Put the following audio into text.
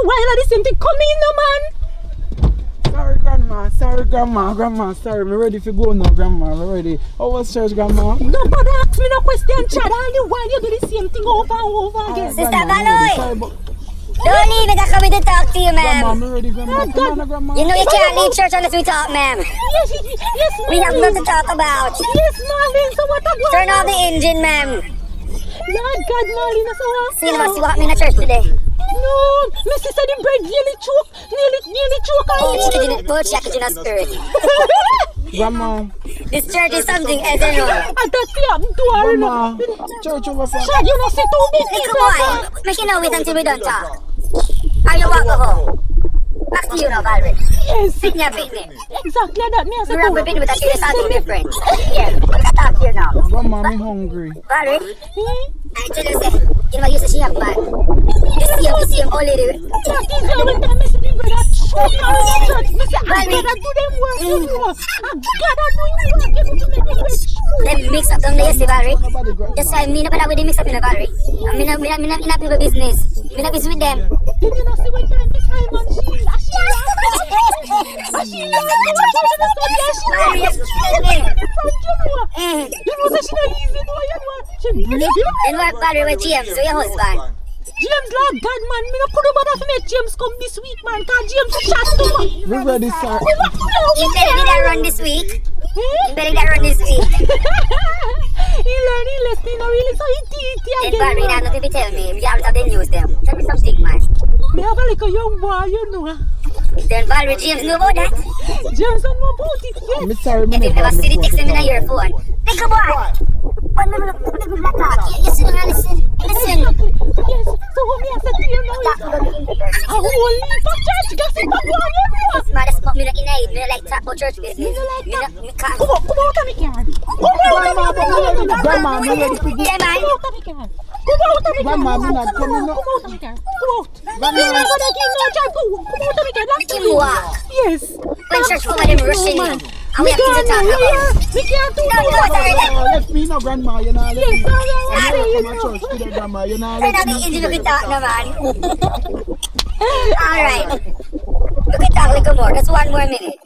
while of the same thing. Come in, no man. Sorry, grandma, sorry. Me ready for go now, grandma. Me ready. How was church, grandma? Nobody ask me no question, Chad. All the while you do the same thing over and over again. Sister Grandma, me ready. Sorry, Valoy! but Don't leave, I got coming to talk to you, grandma, ma'am. me ready, grandma. Come on, grandma. You know you can't leave church unless we talk, ma'am. Yes, We have Marlene. nothing to talk about. Yes, Marlene. So what I go? Turn off the engine, ma'am. Lord God, Marlene. So what? See you must want me in the church today. No, my sister, the bread nearly choke. Nearly choke. Both shackles in a spirit. Grandma, This church is something else, you know. And that's the happened to her. grandma. Church over for. Chad, you know, see too big. Hey, come on. Make you know wait until we done talk. Are you walk home? Back to you now, Valerie. Yes. Sit in your picnic. Exactly that. Me as a You run with me with a serious something different. Yeah, we can talk here now. Grandma, me hungry. Valerie, I tell you, say, you know, you say she have bad. The same old lady. That is every time I see the bread at church. Me say, I gotta do them work. You know. I gotta do your work. You know, to make the bread true. Them mix up down there, you see, Valerie. Nobody, grandma. That's why me not bother with the mix up in the Valerie. I'm in a people business. Me not busy with them. You know, see when time is high, man, Sheila. Sheila. Valerie, yes, You know, say she not easy, no, you know. She brilliant. and what Valerie with James, so your husband. James, Lord God, man, me no could have bother to make James come this week, man, cause James shot too much. We ready, sir. You better did that run this week. You better did that run this week. He learned, he listened, you know, really, so he And again, Valerie, man. now nothing to tell me. You have to have the news them. Tell me something, man. Me have a little young boy, you know. Then Valerie James know about that. James don't know about it yet. Me sorry, me If you never never see the text them in your phone. Think about it. You sit down and listen. Listen. Yes, so what me I said to you now is, a whole heap of church gossip about you know. Man, that's what me not in it. Me not like talk about church business. You know like Me that? not, me can't. Come out of me can. Grandma, me ready for go. Yeah, man. Come out of me can. Come out of me can. Grandma, me not coming up. Come out of me can. Come out. Me not gonna give no job. Come out of me can. Make him walk. Yes. When church come and them rushing you. And we have things to talk about. Me can't do No, that. Let me know, grandma. You know, let me Yes, know. I I'm know. going to church today, grandma. You know, Turn let on me the know. engine, look at that, no, man. Alright. Look at that a little more. Just one more minute.